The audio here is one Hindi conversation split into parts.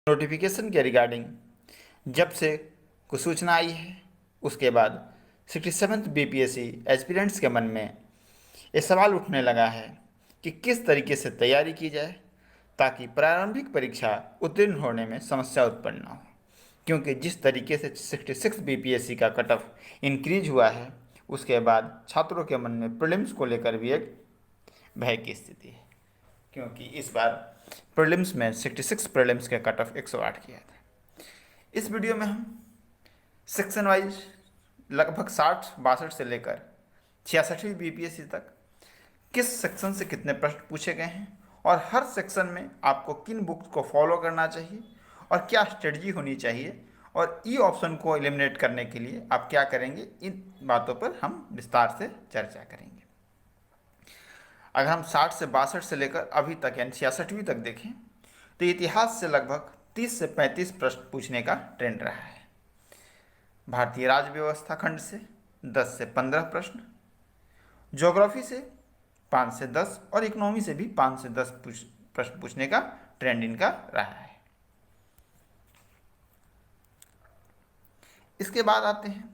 नोटिफिकेशन के रिगार्डिंग जब से कुछ सूचना आई है उसके बाद 67th बीपीएससी एस्पिरेंट्स के मन में ये सवाल उठने लगा है कि किस तरीके से तैयारी की जाए ताकि प्रारंभिक परीक्षा उत्तीर्ण होने में समस्या उत्पन्न न हो, क्योंकि जिस तरीके से 66 बीपीएससी का कट ऑफ इंक्रीज हुआ है उसके बाद छात्रों के मन में प्रीलिम्स को लेकर भी एक भय की स्थिति है, क्योंकि इस बार प्रीलिम्स में 66 प्रीलिम्स के कट ऑफ 108 किया था। इस वीडियो में हम सेक्शन वाइज लगभग 60-62 से लेकर 66वीं बीपीएससी तक किस सेक्शन से कितने प्रश्न पूछे गए हैं और हर सेक्शन में आपको किन बुक्स को फॉलो करना चाहिए और क्या स्ट्रेटजी होनी चाहिए और ई ऑप्शन को एलिमिनेट करने के लिए आप क्या करेंगे, इन बातों पर हम विस्तार से चर्चा करेंगे। अगर हम 60 से 62 से लेकर अभी तक यानी 66वीं तक देखें तो इतिहास से लगभग 30 से 35 प्रश्न पूछने का ट्रेंड रहा है। भारतीय राज्य व्यवस्था खंड से 10 से 15 प्रश्न, ज्योग्राफी से 5 से 10 और इकोनॉमी से भी 5 से 10 प्रश्न पूछने का ट्रेंड इनका रहा है। इसके बाद आते हैं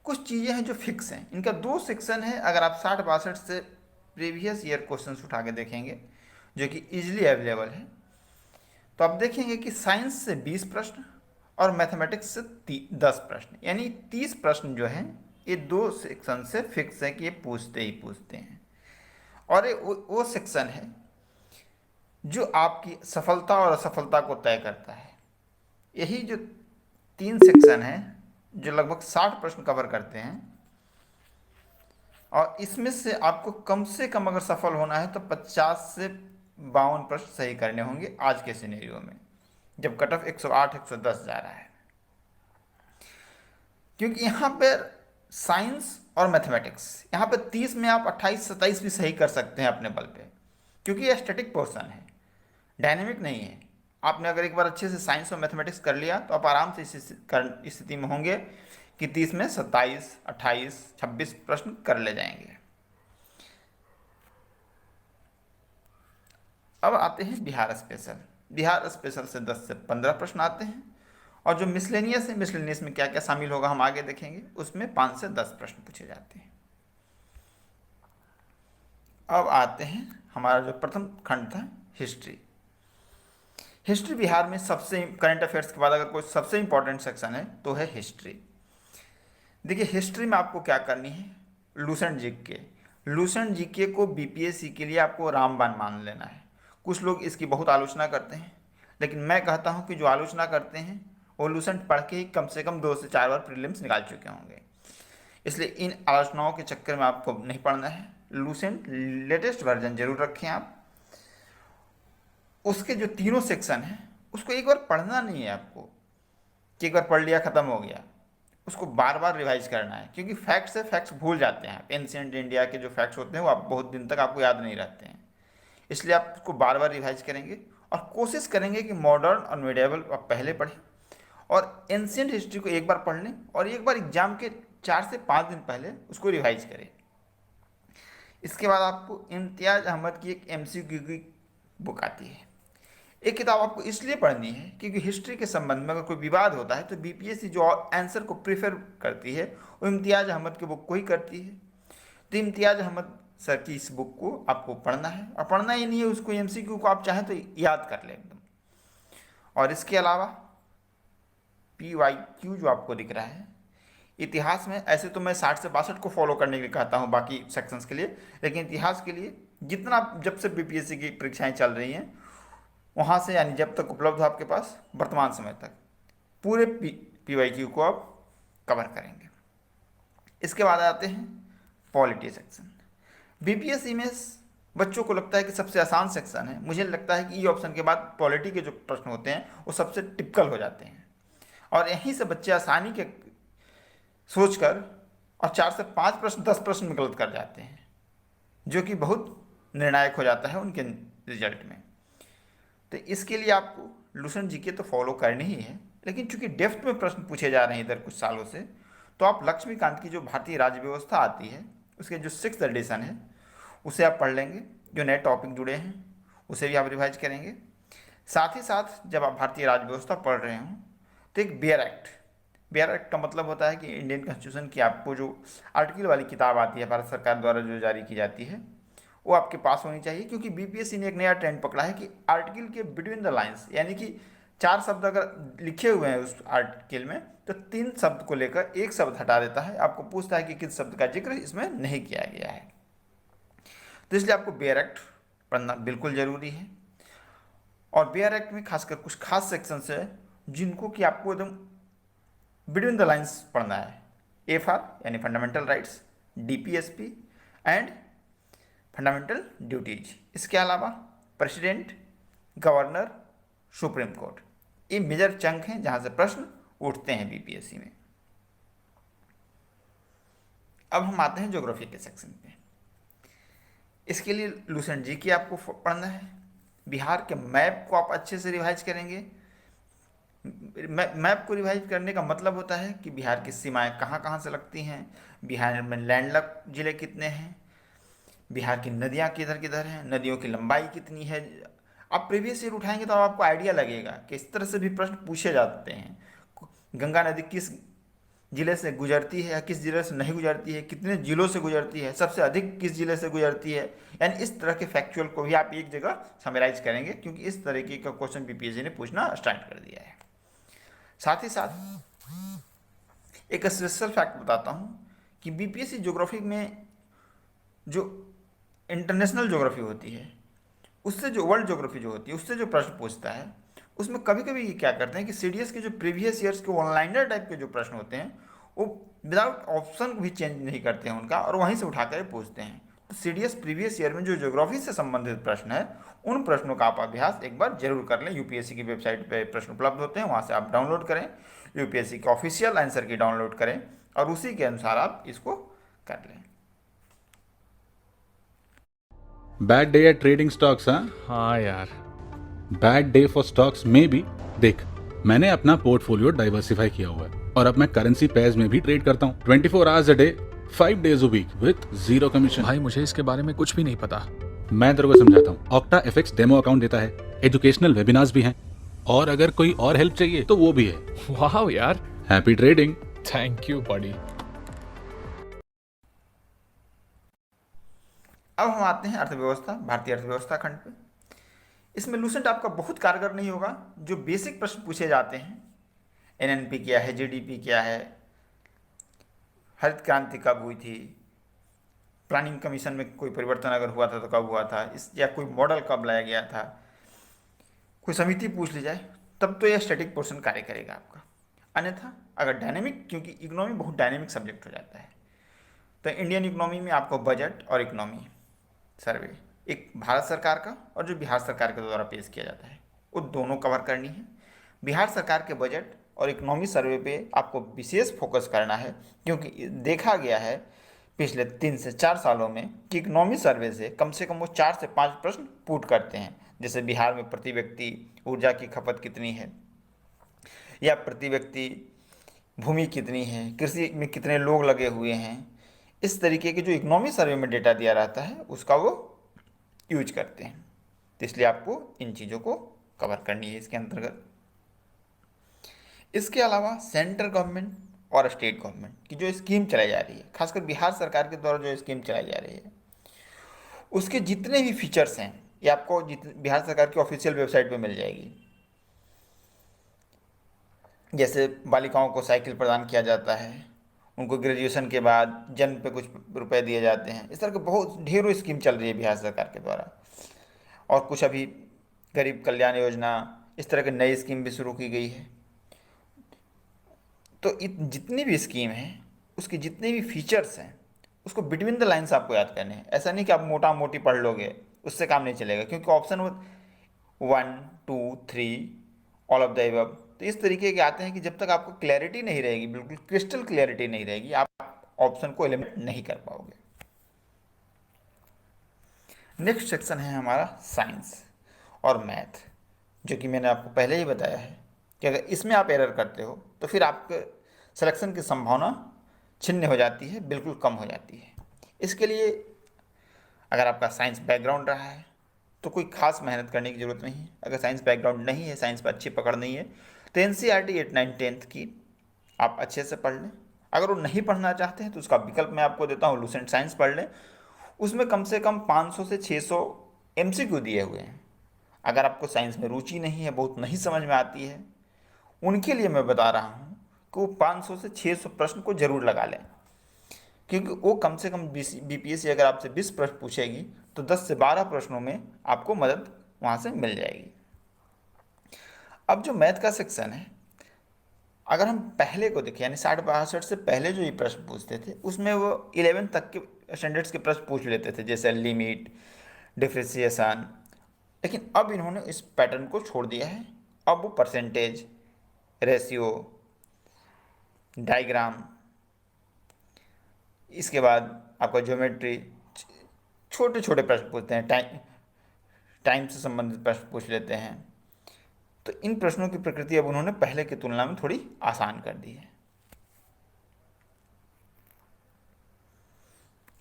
कुछ चीज़ें हैं जो फिक्स हैं। इनका 2 सेक्शन है। अगर आप 60-62 से प्रीवियस ईयर क्वेश्चंस उठा के देखेंगे जो कि इजीली अवेलेबल है, तो आप देखेंगे कि साइंस से 20 प्रश्न और मैथमेटिक्स से 10 प्रश्न, यानी 30 प्रश्न जो हैं ये 2 सेक्शन से फिक्स है कि ये पूछते ही पूछते हैं। और ये वो सेक्शन है जो आपकी सफलता और असफलता को तय करता है। यही जो 3 सेक्शन हैं जो लगभग 60 प्रश्न कवर करते हैं और इसमें से आपको कम से कम अगर सफल होना है तो 50 से 52 प्रश्न सही करने होंगे आज के सिनेरियो में, जब कट ऑफ 108-110 जा रहा है। क्योंकि यहाँ पर साइंस और मैथमेटिक्स, यहाँ पर 30 में आप 28-27 भी सही कर सकते हैं अपने बल पे, क्योंकि ये स्टैटिक पोर्शन है, डायनेमिक नहीं है। आपने अगर एक बार अच्छे से साइंस और मैथमेटिक्स कर लिया तो आप आराम से इस स्थिति में होंगे कि 30 में 27, 28, 26 प्रश्न कर ले जाएंगे। अब आते हैं बिहार स्पेशल। बिहार स्पेशल से 10 से 15 प्रश्न आते हैं और जो मिसलेनियस है, मिसलेनियस में क्या क्या शामिल होगा हम आगे देखेंगे, उसमें 5 से 10 प्रश्न पूछे जाते हैं। अब आते हैं हमारा जो प्रथम खंड था हिस्ट्री। हिस्ट्री बिहार में सबसे करंट अफेयर्स के बाद अगर कोई सबसे इंपॉर्टेंट सेक्शन है तो है हिस्ट्री। देखिए हिस्ट्री में आपको क्या करनी है, लूसेंट जीके। लूसेंट जीके को बीपीएससी के लिए आपको रामबाण मान लेना है। कुछ लोग इसकी बहुत आलोचना करते हैं, लेकिन मैं कहता हूं कि जो आलोचना करते हैं वो लूसेंट पढ़ के ही कम से कम 2 से 4 बार प्रीलिम्स निकाल चुके होंगे। इसलिए इन आलोचनाओं के चक्कर में आपको नहीं पढ़ना है। लूसेंट लेटेस्ट वर्जन जरूर रखें आप। उसके जो तीनों सेक्शन हैं उसको एक बार पढ़ना नहीं है आपको कि एक बार पढ़ लिया ख़त्म हो गया, उसको बार बार रिवाइज करना है, क्योंकि फैक्ट्स है, फैक्ट्स भूल जाते हैं। एंशिएंट इंडिया के जो फैक्ट्स होते हैं वो आप बहुत दिन तक आपको याद नहीं रहते हैं, इसलिए आप उसको बार बार रिवाइज करेंगे और कोशिश करेंगे कि मॉडर्न और मिडिएवल आप पहले पढ़ें और एंशिएंट हिस्ट्री को एक बार पढ़ लें और एक बार एग्जाम के 4 से 5 दिन पहले उसको रिवाइज करें। इसके बाद आपको इम्तियाज़ अहमद की एक एमसीक्यू की बुक आती है। एक किताब आपको इसलिए पढ़नी है क्योंकि हिस्ट्री के संबंध में अगर कोई विवाद होता है तो बीपीएससी जो आंसर को प्रेफर करती है वो इम्तियाज़ अहमद की बुक को ही करती है। तो इम्तियाज़ अहमद सर की इस बुक को आपको पढ़ना है, और पढ़ना ही नहीं है उसको, एमसीक्यू को आप चाहें तो याद कर लें एकदम। और इसके अलावा PYQ जो आपको दिख रहा है इतिहास में, ऐसे तो मैं 60 से 62 को फॉलो करने के लिए कहता हूँ बाकी सेक्शंस के लिए, लेकिन इतिहास के लिए जितना जब से बीपीएससी की परीक्षाएं चल रही हैं वहाँ से, यानी जब तक उपलब्ध हो आपके पास वर्तमान समय तक, पूरे PYQ को आप कवर करेंगे। इसके बाद आते हैं पॉलिटी सेक्शन। बीपीएससी में बच्चों को लगता है कि सबसे आसान सेक्शन है। मुझे लगता है कि ई ऑप्शन के बाद पॉलिटी के जो प्रश्न होते हैं वो सबसे टिपिकल हो जाते हैं और यहीं से बच्चे आसानी के सोचकर और 4 से 5 प्रश्न 10 प्रश्न में गलत कर जाते हैं, जो कि बहुत निर्णायक हो जाता है उनके रिजल्ट में। तो इसके लिए आपको लूसेंट जीके तो फॉलो करनी ही है, लेकिन चूंकि डेप्थ में प्रश्न पूछे जा रहे हैं इधर कुछ सालों से, तो आप लक्ष्मीकांत की जो भारतीय राज्य व्यवस्था आती है उसके जो 6th एडिशन है उसे आप पढ़ लेंगे। जो नए टॉपिक जुड़े हैं उसे भी आप रिवाइज करेंगे। साथ ही साथ जब आप भारतीय राज्य व्यवस्था पढ़ रहे हों तो एक बेयर एक्ट का मतलब होता है कि इंडियन कॉन्स्टिट्यूशन की आपको जो आर्टिकल वाली किताब आती है भारत सरकार द्वारा जो जारी की जाती है वो आपके पास होनी चाहिए, क्योंकि बीपीएससी ने एक नया ट्रेंड पकड़ा है कि आर्टिकल के बिटवीन द लाइंस, यानी कि 4 शब्द अगर लिखे हुए हैं उस आर्टिकल में तो 3 शब्द को लेकर एक शब्द हटा देता है, आपको पूछता है कि किस शब्द का जिक्र इसमें नहीं किया गया है। तो इसलिए आपको बेयर एक्ट पढ़ना बिल्कुल ज़रूरी है। और बेयर एक्ट में खासकर कुछ खास सेक्शंस है जिनको कि आपको एकदम बिटवीन द लाइंस पढ़ना है। एफआर यानी fundamental rights, DPSP and fundamental duties. इसके अलावा प्रेसिडेंट, गवर्नर, सुप्रीम कोर्ट, ये मेजर चंक हैं जहां से प्रश्न उठते हैं बीपीएससी में। अब हम आते हैं ज्योग्राफी के सेक्शन पे। इसके लिए लूसेंट जी की आपको पढ़ना है। बिहार के मैप को आप अच्छे से रिवाइज करेंगे। मैप को रिवाइज करने का मतलब होता है कि बिहार की सीमाएं कहाँ कहाँ से लगती हैं, बिहार में लैंडलॉक जिले कितने हैं, बिहार की नदियाँ किधर किधर हैं, नदियों की लंबाई कितनी है। आप प्रीवियस ईयर उठाएंगे तो आपको आइडिया लगेगा कि इस तरह से भी प्रश्न पूछे जाते हैं। गंगा नदी किस जिले से गुजरती है या किस जिले से नहीं गुजरती है, कितने जिलों से गुजरती है, सबसे अधिक किस जिले से गुजरती है। यानी इस तरह के फैक्चुअल को भी आप एक जगह समराइज करेंगे, क्योंकि इस तरीके का क्वेश्चन बीपीएससी ने पूछना स्टार्ट कर दिया है। साथ ही साथ एक स्पेशल फैक्ट बताता हूँ कि बीपीएससी ज्योग्राफी में जो इंटरनेशनल ज्योग्राफी होती है उससे जो वर्ल्ड ज्योग्राफी जो होती है उससे जो प्रश्न पूछता है उसमें कभी कभी ये क्या करते हैं कि सीडीएस के जो प्रीवियस ईयर्स के ऑनलाइनर टाइप के जो प्रश्न होते हैं वो विदाउट ऑप्शन भी चेंज नहीं करते हैं उनका, और वहीं से उठाकर पूछते हैं। तो सीडीएस प्रीवियस ईयर में जो ज्योग्राफी से संबंधित प्रश्न है उन प्रश्नों का आप अभ्यास एक बार जरूर कर लें। यूपीएससी की वेबसाइट पे प्रश्न उपलब्ध होते हैं, वहाँ से आप डाउनलोड करें, यूपीएससी के ऑफिशियल आंसर की डाउनलोड करें और उसी के अनुसार आप इसको कर लें। Bad day at trading stocks. हाँ यार। बैड डे फॉर स्टॉक्स में भी देख, मैंने अपना पोर्टफोलियो डाइवर्सिफाई किया हुआ है और अब मैं करेंसी पेयर्स में भी ट्रेड करता हूँ 24 hours a day 5 days a week with zero commission। भाई मुझे इसके बारे में कुछ भी नहीं पता। मैं तेरे को समझाता हूँ। ऑक्टा एफएक्स डेमो अकाउंट देता है, एजुकेशनल वेबिनार्स भी हैं और अगर कोई और हेल्प चाहिए तो वो भी है। वाह यार, happy trading. Thank you body. अब हम आते हैं अर्थव्यवस्था, भारतीय अर्थव्यवस्था खंड पे। इसमें लूसेंट आपका बहुत कारगर नहीं होगा। जो बेसिक प्रश्न पूछे जाते हैं, एनएनपी क्या है, जीडीपी क्या है, हरित क्रांति कब हुई थी, प्लानिंग कमीशन में कोई परिवर्तन अगर हुआ था तो कब हुआ था, इस या कोई मॉडल कब लाया गया था, कोई समिति पूछ ली जाए तब तो यह स्टैटिक पोर्शन कार्य करेगा आपका। अन्यथा अगर डायनेमिक, क्योंकि इकोनॉमी बहुत डायनेमिक सब्जेक्ट हो जाता है, तो इंडियन इकोनॉमी में आपको बजट और इकोनॉमी सर्वे, एक भारत सरकार का और जो बिहार सरकार के द्वारा पेश किया जाता है, वो दोनों कवर करनी है। बिहार सरकार के बजट और इकोनॉमी सर्वे पे आपको विशेष फोकस करना है, क्योंकि देखा गया है पिछले 3 से 4 सालों में कि इकोनॉमी सर्वे से कम वो 4 से 5 प्रश्न पुट करते हैं। जैसे बिहार में प्रति व्यक्ति ऊर्जा की खपत कितनी है, या प्रति व्यक्ति भूमि कितनी है, कृषि में कितने लोग लगे हुए हैं। इस तरीके के जो इकोनॉमी सर्वे में डेटा दिया रहता है उसका वो यूज करते हैं। तो इसलिए आपको इन चीज़ों को कवर करनी है इसके अंतर्गत। इसके अलावा सेंट्रल गवर्नमेंट और स्टेट गवर्नमेंट की जो स्कीम चलाई जा रही है, खासकर बिहार सरकार के द्वारा जो स्कीम चलाई जा रही है, उसके जितने भी फीचर्स हैं ये आपको बिहार सरकार की ऑफिशियल वेबसाइट पे मिल जाएगी। जैसे बालिकाओं को साइकिल प्रदान किया जाता है, उनको ग्रेजुएशन के बाद जन्म पे कुछ रुपए दिए जाते हैं, इस तरह के बहुत ढेरों स्कीम चल रही है बिहार सरकार के द्वारा। और कुछ अभी गरीब कल्याण योजना, इस तरह की नई स्कीम भी शुरू की गई है। तो जितनी भी स्कीम है उसके जितने भी फीचर्स हैं उसको बिटवीन द लाइन्स आपको याद करने हैं। ऐसा नहीं कि आप मोटा मोटी पढ़ लोगे, उससे काम नहीं चलेगा, क्योंकि option 1 2 3 all of the above, तो इस तरीके के आते हैं कि जब तक आपको क्लैरिटी नहीं रहेगी, बिल्कुल क्रिस्टल क्लैरिटी नहीं रहेगी, आप ऑप्शन को एलिमिनेट नहीं कर पाओगे। नेक्स्ट सेक्शन है हमारा साइंस और मैथ, जो कि मैंने आपको पहले ही बताया है कि अगर इसमें आप एरर करते हो तो फिर आपके सिलेक्शन की संभावना छिन्न हो जाती है, बिल्कुल कम हो जाती है। इसके लिए अगर आपका साइंस बैकग्राउंड रहा है तो कोई खास मेहनत करने की ज़रूरत नहीं है। अगर साइंस बैकग्राउंड नहीं है, साइंस पर अच्छी पकड़ नहीं है, तो NCERT 8, 9, 10th की आप अच्छे से पढ़ लें। अगर वो नहीं पढ़ना चाहते हैं तो उसका विकल्प मैं आपको देता हूँ, लूसेंट साइंस पढ़ लें। उसमें कम से कम 500 से 600 MCQ दिए हुए हैं। अगर आपको साइंस में रुचि नहीं है, बहुत नहीं समझ में आती है, उनके लिए मैं बता रहा हूँ कि वो 500 से 600 प्रश्न को जरूर लगा लें, क्योंकि वो कम से कम BPSC अगर आपसे 20 प्रश्न पूछेगी तो 10 से 12 प्रश्नों में आपको मदद वहाँ से मिल जाएगी। अब जो मैथ का सेक्शन है, अगर हम पहले को देखें यानी 60-62 से पहले जो ये प्रश्न पूछते थे, उसमें वो 11 तक के स्टैंडर्ड्स के प्रश्न पूछ लेते थे, जैसे लिमिट, डिफ्रेंशिएशन। लेकिन अब इन्होंने इस पैटर्न को छोड़ दिया है। अब वो परसेंटेज, रेशियो, डायग्राम, इसके बाद आपका ज्योमेट्री, छोटे छोटे प्रश्न पूछते हैं, टाइम से संबंधित प्रश्न पूछ लेते हैं। तो इन प्रश्नों की प्रकृति अब उन्होंने पहले की तुलना में थोड़ी आसान कर दी है।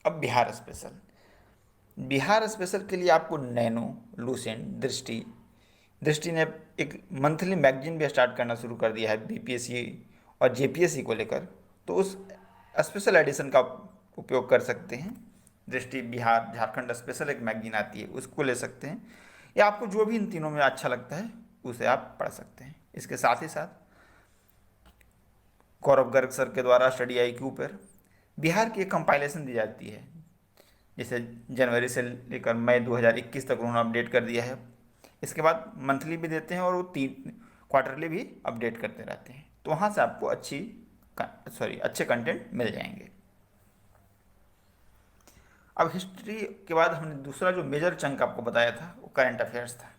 अब बिहार स्पेशल, बिहार स्पेशल के लिए आपको नैनो, लूसेंट, दृष्टि ने एक मंथली मैगजीन भी स्टार्ट करना शुरू कर दिया है BPSC और JPSC को लेकर। तो उस स्पेशल एडिशन का उपयोग कर सकते हैं। दृष्टि बिहार झारखंड स्पेशल एक मैगजीन आती है, उसको ले सकते हैं, या आपको जो भी इन तीनों में अच्छा लगता है उसे आप पढ़ सकते हैं। इसके साथ ही साथ गौरव गर्ग सर के द्वारा स्टडी IQ पर बिहार की एक कंपाइलेशन दी जाती है, जैसे जनवरी से लेकर मई 2021 तक उन्होंने अपडेट कर दिया है। इसके बाद मंथली भी देते हैं और वो 3 क्वार्टरली भी अपडेट करते रहते हैं। तो वहाँ से आपको अच्छे कंटेंट मिल जाएंगे। अब हिस्ट्री के बाद हमने दूसरा जो मेजर चंक आपको बताया था वो करंट अफेयर्स था।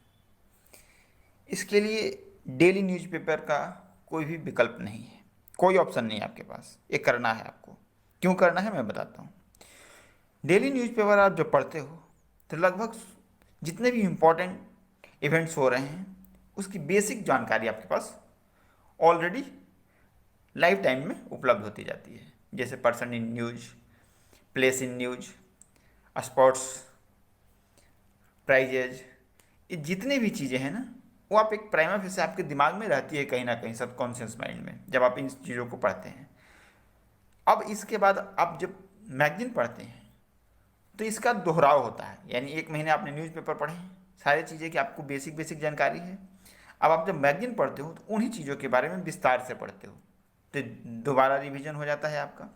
इसके लिए डेली न्यूज़पेपर का कोई भी विकल्प नहीं है, कोई ऑप्शन नहीं है आपके पास, ये करना है आपको। क्यों करना है मैं बताता हूँ। डेली न्यूज़पेपर आप जब पढ़ते हो तो लगभग जितने भी इम्पोर्टेंट इवेंट्स हो रहे हैं उसकी बेसिक जानकारी आपके पास ऑलरेडी लाइफ टाइम में उपलब्ध होती जाती है। जैसे person in news, place in news, sports, prizes, ये जितने भी चीज़ें हैं ना, वो आप एक प्राइमा फेस आपके दिमाग में रहती है कहीं ना कहीं सबकॉन्शियस माइंड में, जब आप इन चीज़ों को पढ़ते हैं। अब इसके बाद आप जब मैगजीन पढ़ते हैं तो इसका दोहराव होता है, यानी एक महीने आपने न्यूज़पेपर पढ़े, सारी चीज़ें की आपको बेसिक जानकारी है। अब आप जब मैगजीन पढ़ते हो तो उन्हीं चीज़ों के बारे में विस्तार से पढ़ते हो, तो दोबारा रिवीजन हो जाता है आपका।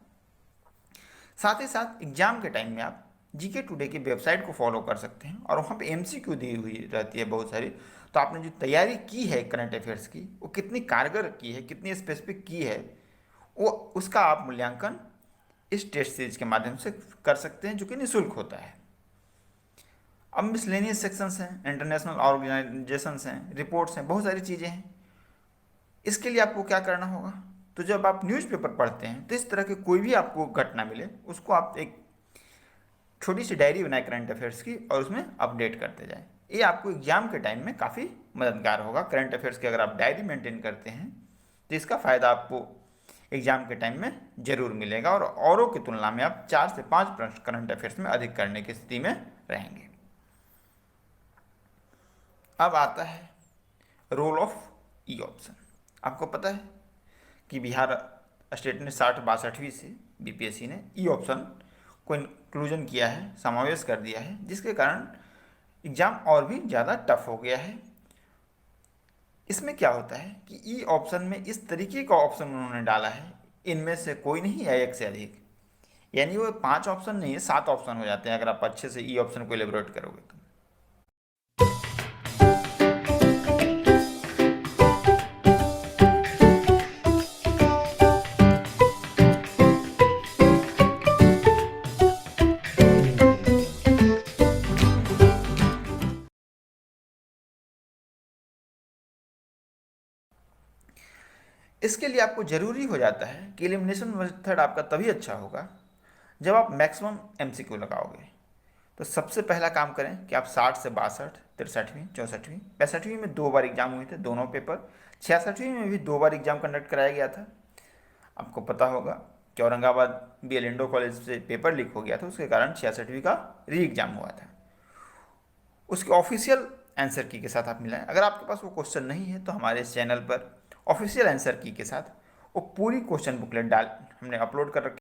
साथ ही साथ एग्जाम के टाइम में आप GK टुडे की वेबसाइट को फॉलो कर सकते हैं और वहाँ पे MCQ दी हुई रहती है बहुत सारी। तो आपने जो तैयारी की है करंट अफेयर्स की, वो कितनी कारगर की है, कितनी स्पेसिफिक की है, वो उसका आप मूल्यांकन इस टेस्ट सीरीज के माध्यम से कर सकते हैं, जो कि निःशुल्क होता है। अब मिसलेनियस सेक्शंस हैं, इंटरनेशनल ऑर्गेनाइजेशंस हैं, रिपोर्ट्स हैं, बहुत सारी चीज़ें हैं। इसके लिए आपको क्या करना होगा, तो जब आप न्यूज़पेपर पढ़ते हैं तो इस तरह के कोई भी आपको घटना मिले उसको आप एक छोटी सी डायरी बनाए करंट अफेयर्स की और उसमें अपडेट करते जाएं। ये आपको एग्जाम के टाइम में काफ़ी मददगार होगा। करंट अफेयर्स की अगर आप डायरी मेंटेन करते हैं तो इसका फ़ायदा आपको एग्जाम के टाइम में जरूर मिलेगा और औरों की तुलना में आप 4 से 5 प्रश्न करंट अफेयर्स में अधिक करने की स्थिति में रहेंगे। अब आता है रोल ऑफ ई ऑप्शन। आपको पता है कि बिहार स्टेट ने 60-62वीं से BPSC ने ई ऑप्शन को इंक्लूजन किया है, समावेश कर दिया है, जिसके कारण एग्ज़ाम और भी ज़्यादा टफ हो गया है। इसमें क्या होता है कि ई ऑप्शन में इस तरीके का ऑप्शन उन्होंने डाला है, इनमें से कोई नहीं है एक से अधिक, यानी वो 5 ऑप्शन नहीं है, 7 ऑप्शन हो जाते हैं अगर आप अच्छे से ई ऑप्शन को एलेबोरेट करोगे तो। इसके लिए आपको ज़रूरी हो जाता है कि एलिमिनेशन मेथड आपका तभी अच्छा होगा जब आप मैक्सिमम MCQ लगाओगे। तो सबसे पहला काम करें कि आप 60 से 62, 63वीं, 64वीं, 65वीं में 2 बार एग्जाम हुए थे, दोनों पेपर। 66वीं में भी 2 बार एग्जाम कंडक्ट कराया गया था। आपको पता होगा कि औरंगाबाद BL इंडो कॉलेज से पेपर लीक हो गया था, उसके कारण 66वीं का री एग्ज़ाम हुआ था। उसके ऑफिशियल आंसर की के साथ आप मिलाएं। अगर आपके पास वो क्वेश्चन नहीं है तो हमारे इस चैनल पर ऑफिशियल आंसर की के साथ वो पूरी क्वेश्चन बुकलेट डाल हमने अपलोड कर रखी